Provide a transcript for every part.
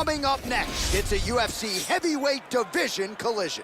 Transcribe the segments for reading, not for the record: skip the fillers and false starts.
Coming up next, it's a UFC heavyweight division collision.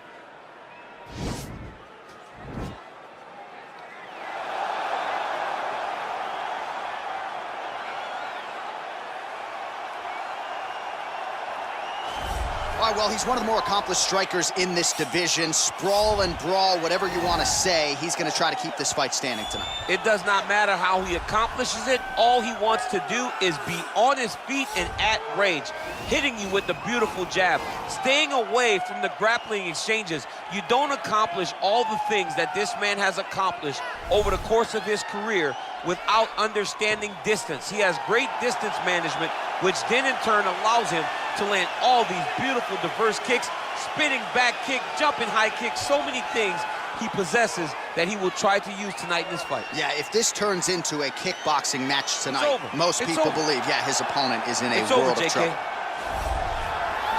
All right, well, he's one of the more accomplished strikers in this division. Sprawl and brawl, whatever you want to say, he's going to try to keep this fight standing tonight. It does not matter how he accomplishes it. All he wants to do is be on his feet and at range, hitting you with the beautiful jab, staying away from the grappling exchanges. You don't accomplish all the things that this man has accomplished over the course of his career without understanding distance. He has great distance management, which then in turn allows him to land all these beautiful, diverse kicks, spinning back kick, jumping high kick, so many things he possesses that he will try to use tonight in this fight. Yeah, if this turns into a kickboxing match tonight, most people believe, yeah, his opponent is in a world of trouble.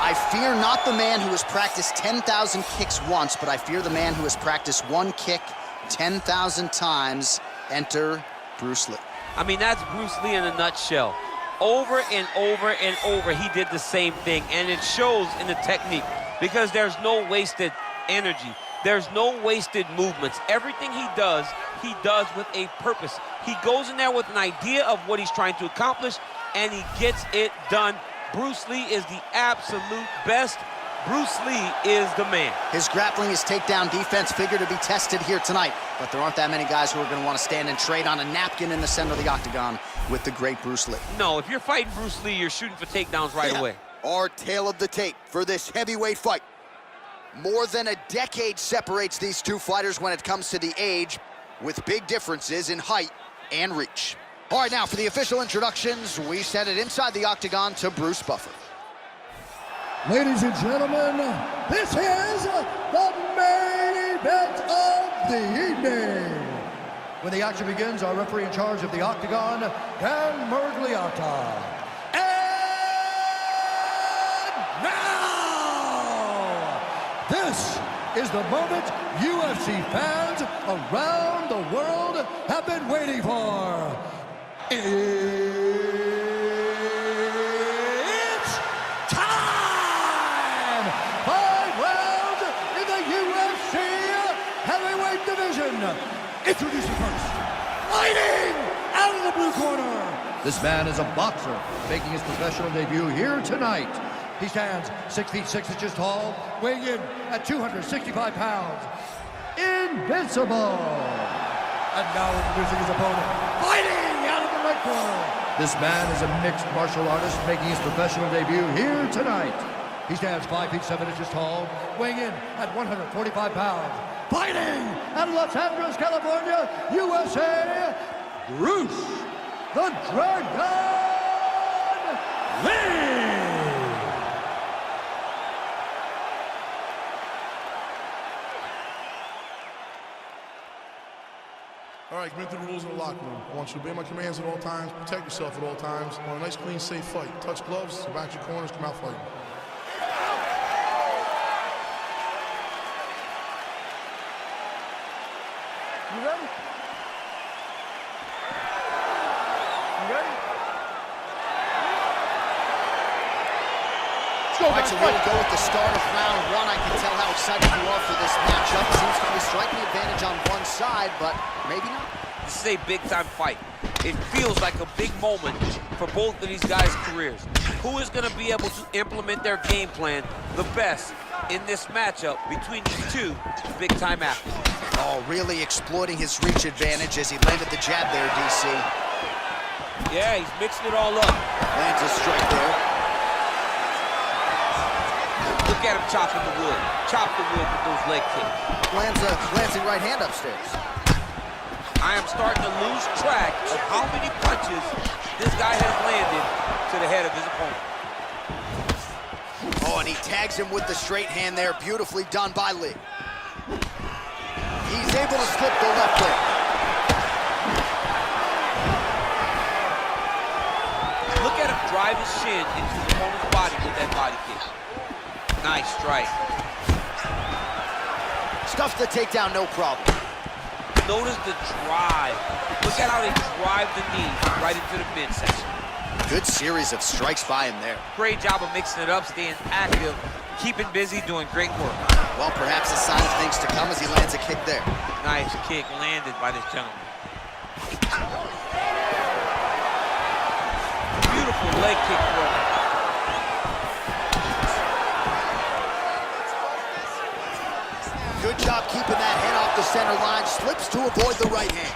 I fear not the man who has practiced 10,000 kicks once, but I fear the man who has practiced one kick 10,000 times. Enter Bruce Lee. I mean, that's Bruce Lee in a nutshell. Over and over and over, he did the same thing, and it shows in the technique because there's no wasted energy. There's no wasted movements. Everything he does with a purpose. He goes in there with an idea of what he's trying to accomplish, and he gets it done. Bruce Lee is the absolute best. Bruce Lee is the man. His grappling, his takedown defense figure to be tested here tonight, but there aren't that many guys who are going to want to stand and trade on a napkin in the center of the octagon with the great Bruce Lee. No, if you're fighting Bruce Lee, you're shooting for takedowns right away. Our tale of the tape for this heavyweight fight. More than a decade separates these two fighters when it comes to the age, with big differences in height and reach. All right, now for the official introductions, we send it inside the octagon to Bruce Buffer. Ladies and gentlemen, this is the main event of the evening. When the action begins, our referee in charge of the octagon, Dan Mergliata. And now, this is the moment UFC fans around the world have been waiting for. It's time! 5 rounds in the UFC heavyweight division. Introducing first, fighting out of the blue corner. This man is a boxer making his professional debut here tonight. He stands 6 feet 6 inches tall, weighing in at 265 pounds. Invincible. And now introducing his opponent, fighting out of the right corner. This man is a mixed martial artist making his professional debut here tonight. He stands 5 feet 7 inches tall, weighing in at 145 pounds. Fighting out of Los Angeles, California, USA, Bruce the Dragon Lee. All right, commit to the rules in the locker room. I want you to obey my commands at all times, protect yourself at all times. I want a nice, clean, safe fight. Touch gloves, back your corners, come out fighting. You ready? You ready? All right, so here we go with the start of round one. I can tell how excited you are for this matchup. Seems to be a striking advantage on one side, but maybe not. This is a big-time fight. It feels like a big moment for both of these guys' careers. Who is going to be able to implement their game plan the best in this matchup between these two big-time athletes? Oh, really exploiting his reach advantage as he landed the jab there, DC. Yeah, he's mixing it all up. Lands a strike there. Look at him chopping the wood. Chop the wood with those leg kicks. Lands a glancing right hand upstairs. I am starting to lose track of how many punches this guy has landed to the head of his opponent. Oh, and he tags him with the straight hand there. Beautifully done by Lee. He's able to slip the left hook. Look at him drive his shin into his opponent's body with that body kick. Nice strike. Stuffs the takedown, no problem. Notice the drive. Look at how they drive the knee right into the midsection. Good series of strikes by him there. Great job of mixing it up, staying active, keeping busy, doing great work. Well, perhaps a sign of things to come as he lands a kick there. Nice kick landed by this gentleman. Beautiful leg kick throw. Good job keeping that head off the center line. Slips to avoid the right hand.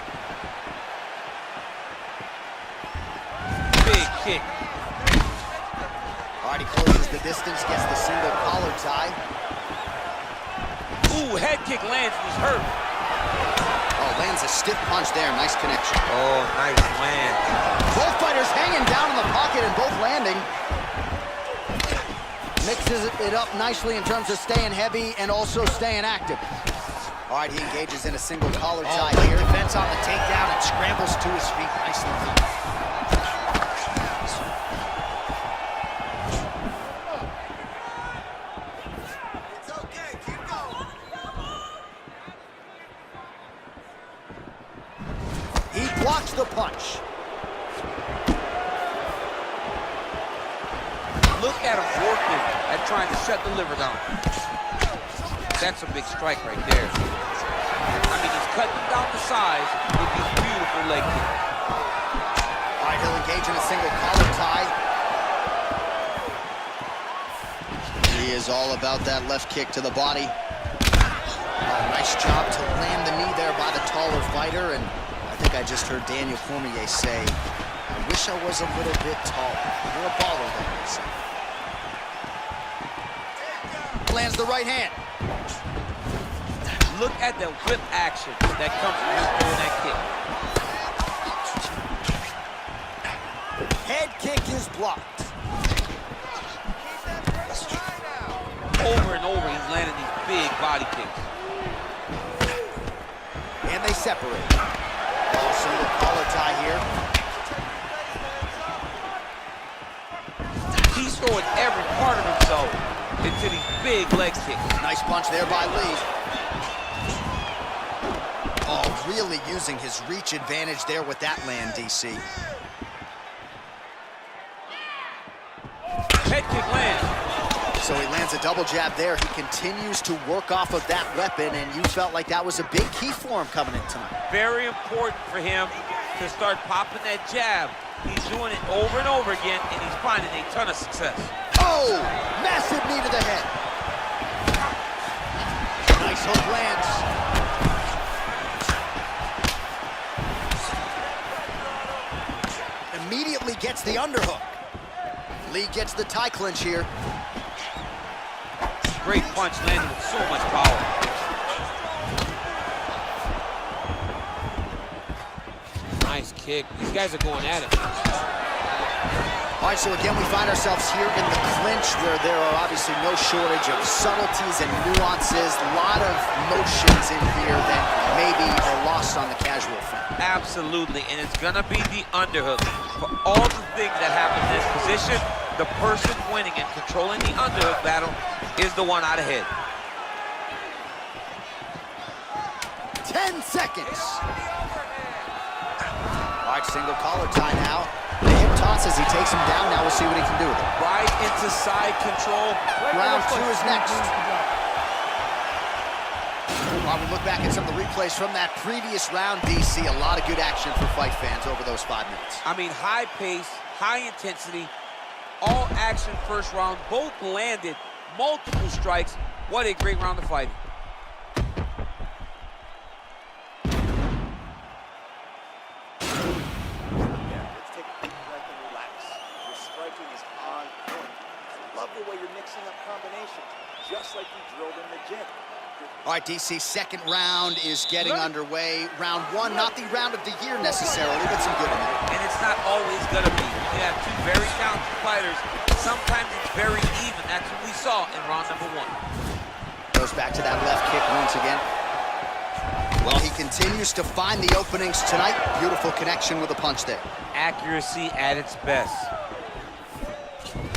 Big kick. All right, he closes the distance, gets the single collar tie. Ooh, head kick lands, he's hurt. Oh, lands a stiff punch there, nice connection. Oh, nice land. Both fighters hanging down in the pocket and both landing. Mixes it up nicely in terms of staying heavy and also staying active. All right, he engages in a single collar tie here. Defense on the takedown and scrambles to his feet. Nicely done. Blocks the punch. Look at him working at trying to shut the liver down. That's a big strike right there. I mean, he's cutting down the size with these beautiful leg kicks. All right, he'll engage in a single collar tie. He is all about that left kick to the body. Oh, nice job to land the knee there by the taller fighter, and I think I just heard Daniel Cormier say, I wish I was a little bit taller. You're a baller there, he said. Lands the right hand. Look at the whip action that comes from him throwing that kick. Head kick is blocked. Over and over, he's landing these big body kicks. And they separate. Single collar tie here. He's throwing every part of himself into these big leg kicks. Nice punch there by Lee. Oh, really using his reach advantage there with that land, DC. Head kick lands. So he lands a double jab there. He continues to work off of that weapon, and you felt like that was a big key for him coming in tonight. Very important for him to start popping that jab. He's doing it over and over again, and he's finding a ton of success. Oh, massive knee to the head. Nice hook lands. Immediately gets the underhook. Lee gets the tie clinch here. Great punch landed with so much power. Nice kick. These guys are going at it. All right, so again, we find ourselves here in the clinch where there are obviously no shortage of subtleties and nuances. A lot of motions in here that maybe are lost on the casual fan. Absolutely, and it's gonna be the underhook. For all the things that happen in this position, the person winning and controlling the underhook battle is the one out ahead. 10 seconds. All right, single collar tie now. The hip toss as he takes him down. Now we'll see what he can do with it. Right into side control. Round 2 is next. While we look back at some of the replays from that previous round, DC, a lot of good action for fight fans over those 5 minutes. I mean, high pace, high intensity, all action first round. Both landed multiple strikes. What a great round of fighting. The way you're mixing up combinations, just like you drilled in the gym. All right, DC, second round is getting underway. Round 1, not the round of the year necessarily, but some good in there. And it's not always gonna be. You have two very talented fighters. Sometimes it's very even. That's what we saw in round number 1. Goes back to that left kick once again. Well, he continues to find the openings tonight. Beautiful connection with a punch there. Accuracy at its best.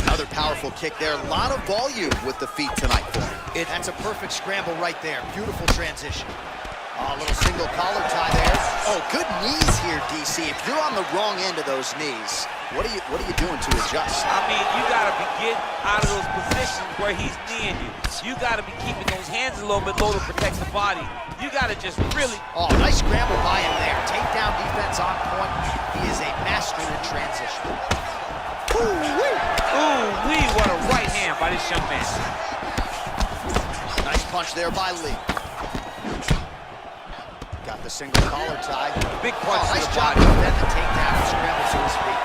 Another powerful kick there. A lot of volume with the feet tonight for him. That's a perfect scramble right there. Beautiful transition. Oh, a little single collar tie there. Oh, good knees here, DC. If you're on the wrong end of those knees, what are you doing to adjust? I mean, you gotta be getting out of those positions where he's kneeing you. You gotta be keeping those hands a little bit low to protect the body. You gotta just really... Oh, nice scramble by him there. Takedown defense on point. He is a master in transition. Ooh-wee! Ooh-wee, what a right hand by this young man. Nice punch there by Lee. Got the single collar tie. Big punch to nice the job body. to defend the takedown and scramble to his feet.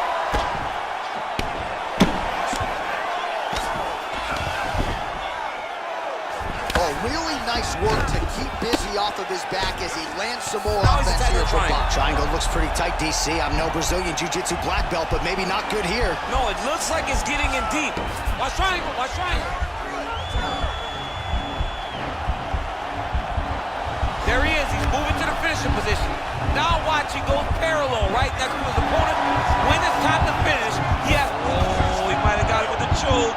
Oh, really nice work to keep busy off of his back as he lands some more offense here for Bob. Triangle looks pretty tight, DC. I'm no Brazilian Jiu-Jitsu black belt, but maybe not good here. No, it looks like it's getting in deep. Watch triangle, watch triangle. There he is, he's moving to the finishing position. Now watch, he goes parallel right next to his opponent. When it's time to finish, he has... Oh, he might have got it with a choke.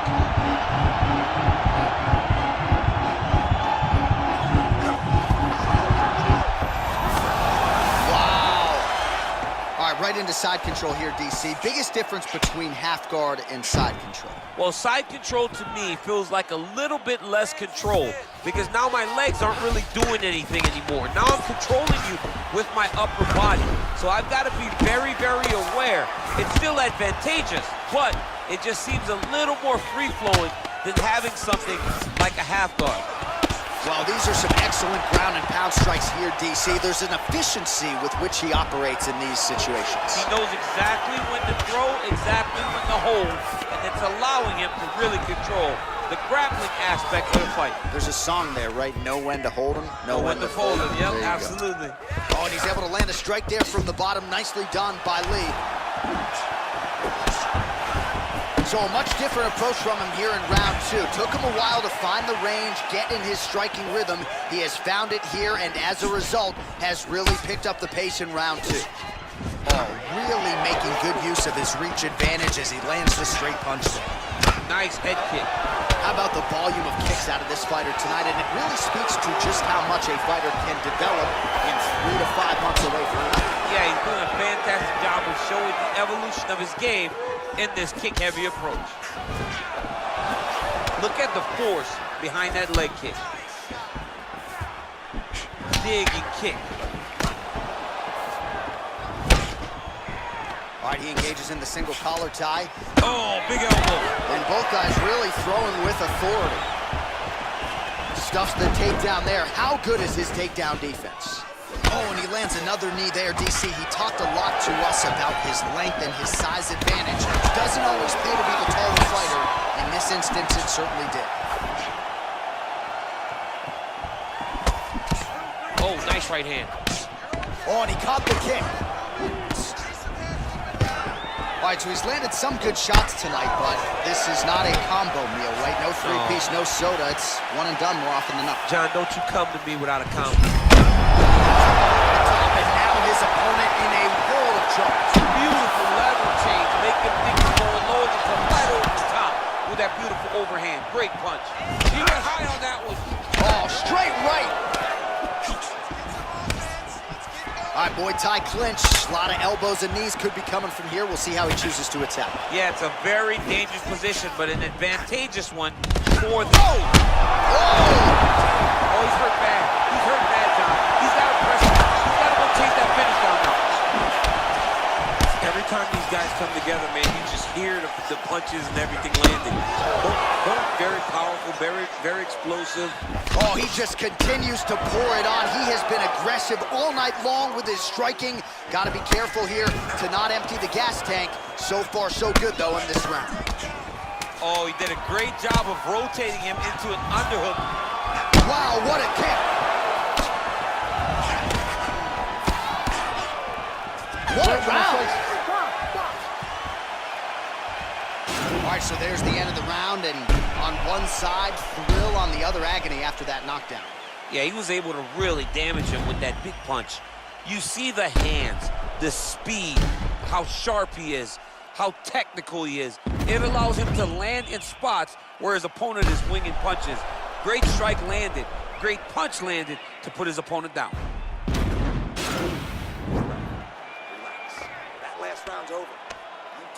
Right into side control here, DC. Biggest difference between half guard and side control? Well, side control to me feels like a little bit less control because now my legs aren't really doing anything anymore. Now I'm controlling you with my upper body. So I've got to be very, very aware. It's still advantageous, but it just seems a little more free-flowing than having something like a half guard. Well, these are some excellent ground and pound strikes here, DC. There's an efficiency with which he operates in these situations. He knows exactly when to throw, exactly when to hold, and it's allowing him to really control the grappling aspect of the fight. There's a song there, right? Know when to hold him, know when to fold him. Yep, absolutely. Oh, and he's able to land a strike there from the bottom. Nicely done by Lee. So a much different approach from him here in round two. Took him a while to find the range, get in his striking rhythm. He has found it here, and as a result, has really picked up the pace in round two. Oh, really making good use of his reach advantage as he lands the straight punch there. Nice head kick. How about the volume of kicks out of this fighter tonight? And it really speaks to just how much a fighter can develop in 3 to 5 months away from another. Yeah, he's doing a fantastic job of showing the evolution of his game in this kick-heavy approach. Look at the force behind that leg kick. Dig and kick. All right, he engages in the single collar tie. Oh, big elbow. And both guys really throwing with authority. Stuffs the takedown there. How good is his takedown defense? Oh, and he lands another knee there, DC. He talked a lot to us about his length and his size advantage. Doesn't always pay to be the taller fighter. In this instance, it certainly did. Oh, nice right hand. Oh, and he caught the kick. All right, so he's landed some good shots tonight, but this is not a combo meal, right? No three-piece, no soda. It's one and done more often than not. John, don't you come to me without a combo. And now his opponent in a world of trouble. Beautiful level change, make him think he's going low and come right over the top with that beautiful overhand. Great punch. He went high on that one. Oh, straight right. All right, Muay Thai clinch. A lot of elbows and knees could be coming from here. We'll see how he chooses to attack. Yeah, it's a very dangerous position, but an advantageous one for the... Oh, he's hurt bad. He's hurt bad, John. He's got to press him. He's got to go chase that finish down now. Every time these guys come together, man, you just hear the punches and everything landing. Both very powerful, very explosive. Oh, he just continues to pour it on. He has been aggressive all night long with his striking. Got to be careful here to not empty the gas tank. So far, so good, though, in this round. Oh, he did a great job of rotating him into an underhook. Wow, what a kick. What a round. All right, so there's the end of the round, and on one side, thrill, on the other, agony after that knockdown. Yeah, he was able to really damage him with that big punch. You see the hands, the speed, how sharp he is, how technical he is. It allows him to land in spots where his opponent is winging punches. Great strike landed, great punch landed to put his opponent down.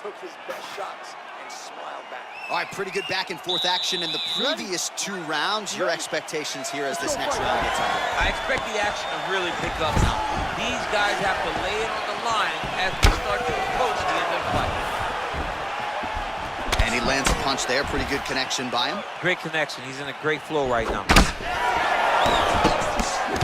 took his best shots and smiled back. All right, pretty good back and forth action in the previous 2 rounds. Your expectations here as this next round gets underway? I expect the action to really pick up now. These guys have to lay it on the line as we start to approach the end of the fight. And he lands a punch there. Pretty good connection by him. Great connection. He's in a great flow right now.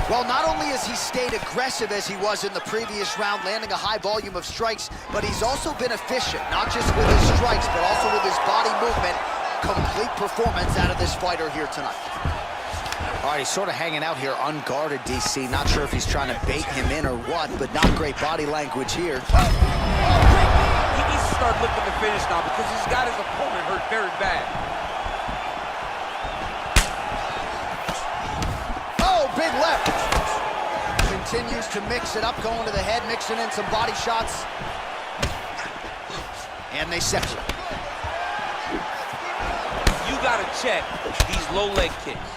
Well, not only has he stayed aggressive as he was in the previous round, landing a high volume of strikes, but he's also been efficient, not just with his strikes, but also with his body movement. Complete performance out of this fighter here tonight. All right, he's sort of hanging out here unguarded, DC. Not sure if he's trying to bait him in or what, but not great body language here. He needs to start looking to finish now because he's got his opponent hurt very bad. Big left. Continues to mix it up, going to the head, mixing in some body shots. And they separate. You gotta check these low leg kicks.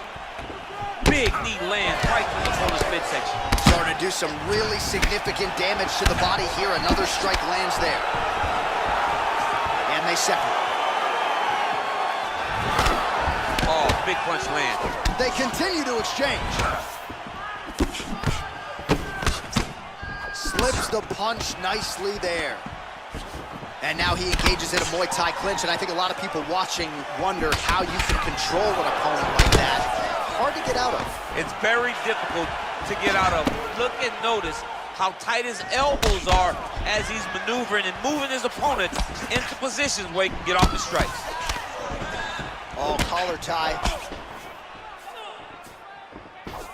Big knee lands right to the opponent's midsection. Starting to do some really significant damage to the body here. Another strike lands there. And they separate. Oh, big punch lands. They continue to exchange. Slips the punch nicely there. And now he engages in a Muay Thai clinch, and I think a lot of people watching wonder how you can control an opponent like that. Hard to get out of. It's very difficult to get out of. Look and notice how tight his elbows are as he's maneuvering and moving his opponent into positions where he can get off the strikes. Oh, collar tie.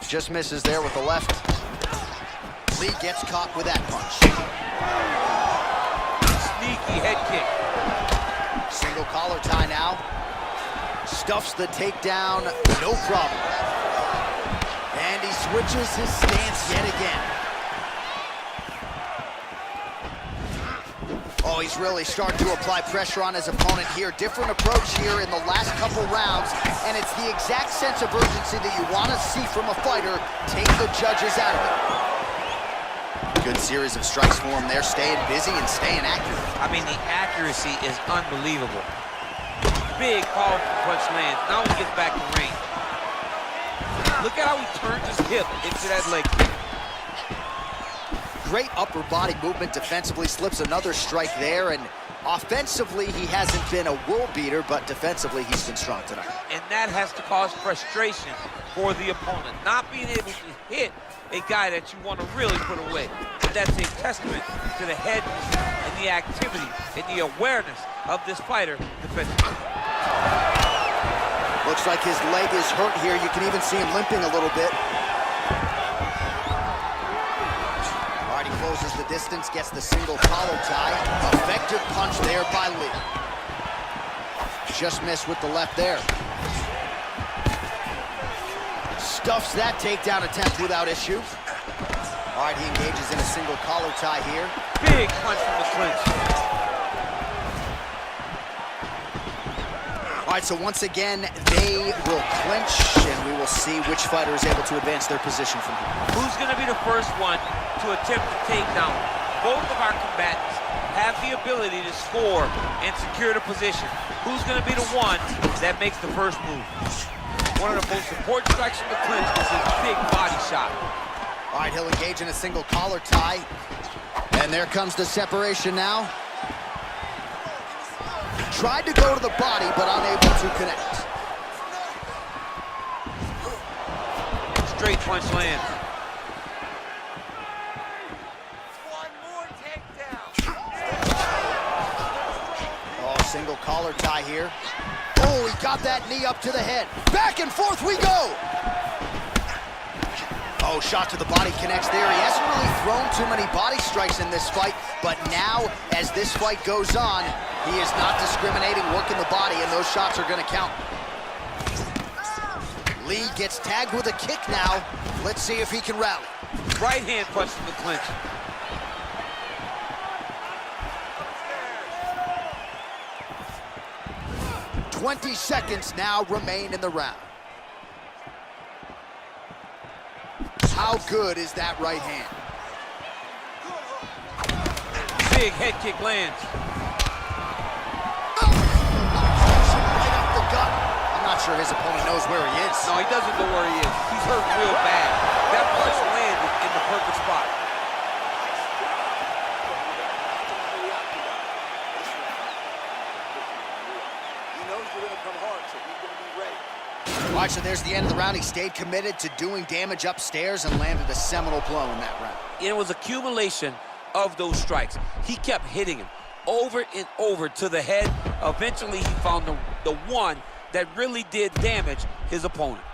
Just misses there with the left. Lee gets caught with that punch. Sneaky head kick. Single collar tie now. Stuffs the takedown, no problem. And he switches his stance yet again. Oh, he's really starting to apply pressure on his opponent here. Different approach here in the last couple rounds, and it's the exact sense of urgency that you want to see from a fighter. Take the judges out of it. Good series of strikes for him there, staying busy and staying accurate. I mean, the accuracy is unbelievable. Big, powerful punch lands. Now he gets back to range. Look at how he turns his hip into that leg kick. Great upper body movement defensively, slips another strike there, and offensively he hasn't been a world beater, but defensively he's been strong tonight. And that has to cause frustration for the opponent, not being able to hit a guy that you want to really put away. And that's a testament to the head and the activity and the awareness of this fighter defensively. Looks like his leg is hurt here. You can even see him limping a little bit. He closes the distance, gets the single collar tie. Effective punch there by Lee. Just missed with the left there. Stuffs that takedown attempt without issue. All right, he engages in a single collar tie here. Big punch from the clinch. All right, so once again, they will clinch, and we will see which fighter is able to advance their position from here. Who's going to be the first one to attempt the takedown? Both of our combatants have the ability to score and secure the position. Who's going to be the one that makes the first move? One of the most important strikes from the clinch is his big body shot. All right, he'll engage in a single collar tie. And there comes the separation now. Tried to go to the body, but unable to connect. Straight punch lands. One more takedown. Oh, single collar tie here. Oh, he got that knee up to the head. Back and forth we go. Oh, shot to the body connects there. He hasn't really thrown too many body strikes in this fight, but now, as this fight goes on, he is not discriminating, working the body, and those shots are going to count. Lee gets tagged with a kick now. Let's see if he can rally. Right hand punch from the clinch. "20 seconds now remain in the round. How good is that right hand? Big head kick lands. sure his opponent knows where he is. No, he doesn't know where he is. He's hurt real bad. That punch landed in the perfect spot. He knows you're going to come hard, so he's going to be ready. All right, so there's the end of the round. He stayed committed to doing damage upstairs and landed a seminal blow in that round. It was accumulation of those strikes. He kept hitting him over and over to the head. Eventually, he found the one that really did damage his opponent.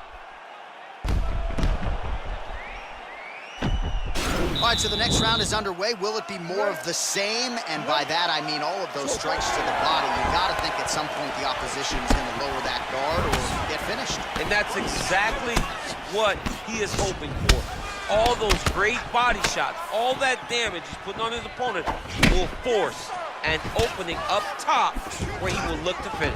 All right, so the next round is underway. Will it be more of the same? And by that, I mean all of those strikes to the body. You got to think at some point the opposition is going to lower that guard or get finished. And that's exactly what he is hoping for. All those great body shots, all that damage he's putting on his opponent will force an opening up top where he will look to finish.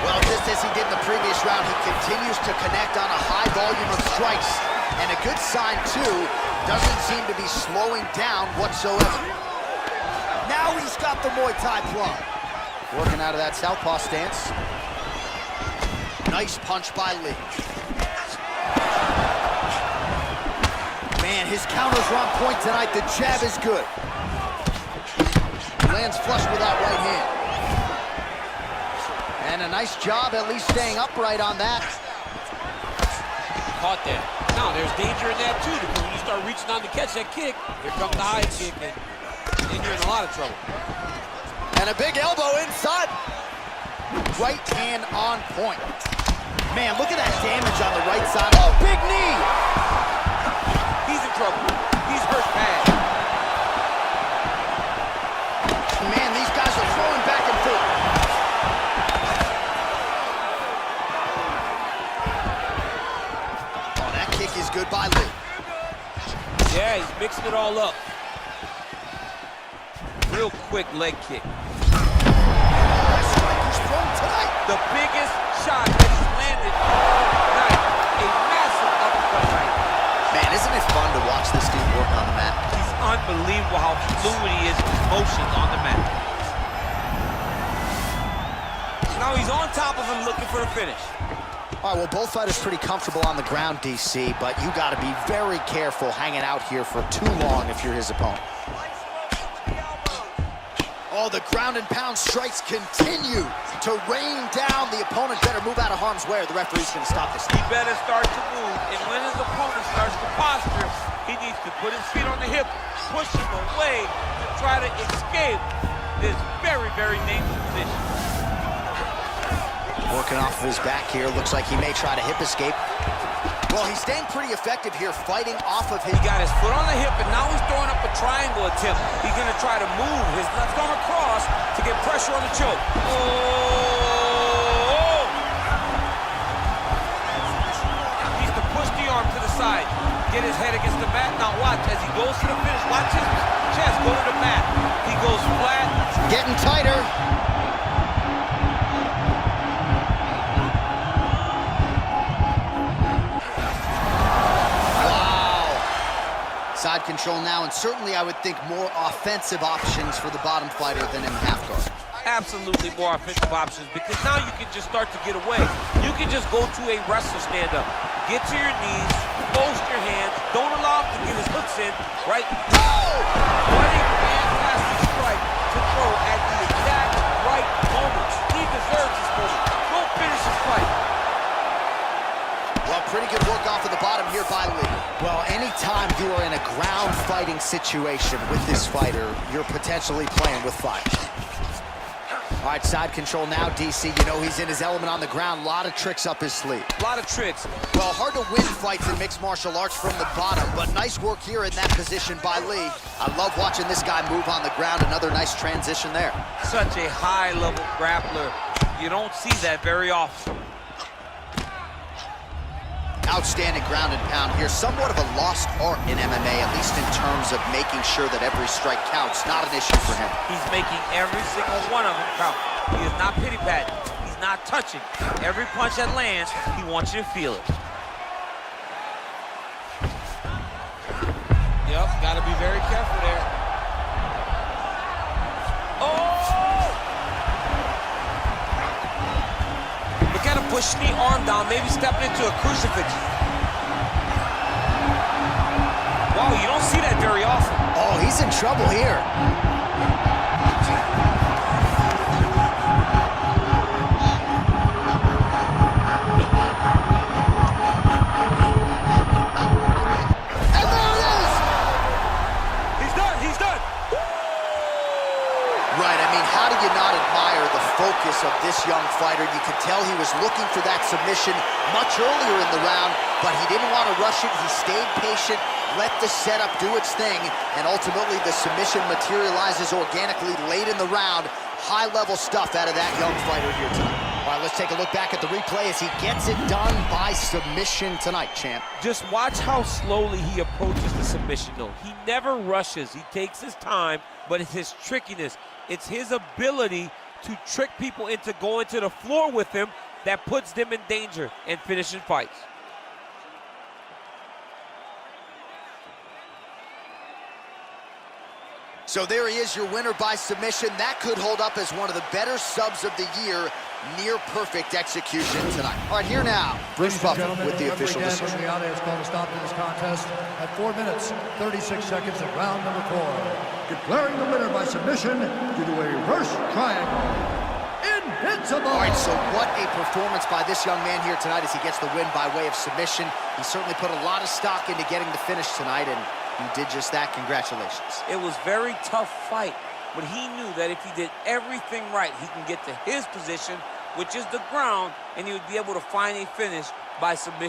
Well, just as he did in the previous round, he continues to connect on a high volume of strikes. And a good sign, too, doesn't seem to be slowing down whatsoever. Now he's got the Muay Thai plug. Working out of that southpaw stance. Nice punch by Lee. Man, his counters are on point tonight. The jab is good. Lands flush with that right hand. And a nice job at least staying upright on that. Caught that. Now, there's danger in that, too, because when you start reaching on to catch that kick, here comes the high kick, and you're in a lot of trouble. And a big elbow inside. Right hand on point. Man, look at that damage on the right side. Oh, big knee! He's in trouble. He's hurt bad. Man, these guys are throwing back and forth. Oh, that kick is good by Lee. Yeah, he's mixing it all up. Real quick leg kick. That strike is thrown tonight. The biggest shot that he's landed tonight. A massive uppercut right. Man, isn't it fun to watch this dude work on the mat? He's unbelievable how fluid he is with his motions on the mat. Now he's on top of him looking for the finish. All right, well, both fighters pretty comfortable on the ground, DC, but you got to be very careful hanging out here for too long if you're his opponent. Oh, the ground and pound strikes continue to rain down. The opponent better move out of harm's way or the referee's going to stop this. He better start to move, and when his opponent starts to posture, he needs to put his feet on the hip, push him away to try to escape this very, very dangerous position. Working off of his back here. Looks like he may try to hip escape. Well, he's staying pretty effective here, fighting off of his... He got his foot on the hip, and now he's throwing up a triangle attempt. He's going to try to move his left arm across to get pressure on the choke. Oh! He needs to push the arm to the side, get his head against the mat. Now watch, as he goes to the finish, watch his chest go to the mat. He goes flat. Getting tighter. Side control now, and certainly I would think more offensive options for the bottom fighter than in half guard. Absolutely more offensive options, because now you can just start to get away. You can just go to a wrestler stand-up. Get to your knees, post your hands, don't allow him to get his hooks in, right? Oh! What a fantastic strike to throw at the exact right moment. He deserves this moment. Go finish his fight. Well, pretty good work off of the bottom here by Lee. Well, anytime you are in a ground fighting situation with this fighter, you're potentially playing with fire. All right, side control now, DC. You know he's in his element on the ground. A lot of tricks up his sleeve. A lot of tricks. Well, hard to win fights in mixed martial arts from the bottom, but nice work here in that position by Lee. I love watching this guy move on the ground. Another nice transition there. Such a high-level grappler. You don't see that very often. Outstanding ground and pound here. Somewhat of a lost art in MMA, at least in terms of making sure that every strike counts. Not an issue for him. He's making every single one of them count. He is not pity-patting. He's not touching. Every punch that lands, he wants you to feel it. Yep, got to be very careful there. Oh! Look at him push pushing the arm down, maybe stepping into a crucifix. Wow, you don't see that very often. Oh, he's in trouble here. And there it is! He's done, he's done. Right, I mean, how do you not admire the focus of this young fighter? You could tell he was looking for that submission much earlier in the round, but he didn't want to rush it. He stayed patient, let the setup do its thing, and ultimately the submission materializes organically late in the round. High-level stuff out of that young fighter here tonight. All right, let's take a look back at the replay as he gets it done by submission tonight, champ. Just watch how slowly he approaches the submission, though. He never rushes. He takes his time, but it's his trickiness. It's his ability to trick people into going to the floor with him that puts them in danger and finishing fights. So there he is, your winner by submission. That could hold up as one of the better subs of the year. Near perfect execution tonight. All right, here now, Bruce Buffer with the official decision. The audience called a stop to this contest at 4 minutes, 36 seconds of round number 4. Declaring the winner by submission due to a reverse triangle. Invincible! All right, so what a performance by this young man here tonight as he gets the win by way of submission. He certainly put a lot of stock into getting the finish tonight, and he did just that. Congratulations. It was a very tough fight, but he knew that if he did everything right, he can get to his position, which is the ground, and he would be able to find a finish by submission.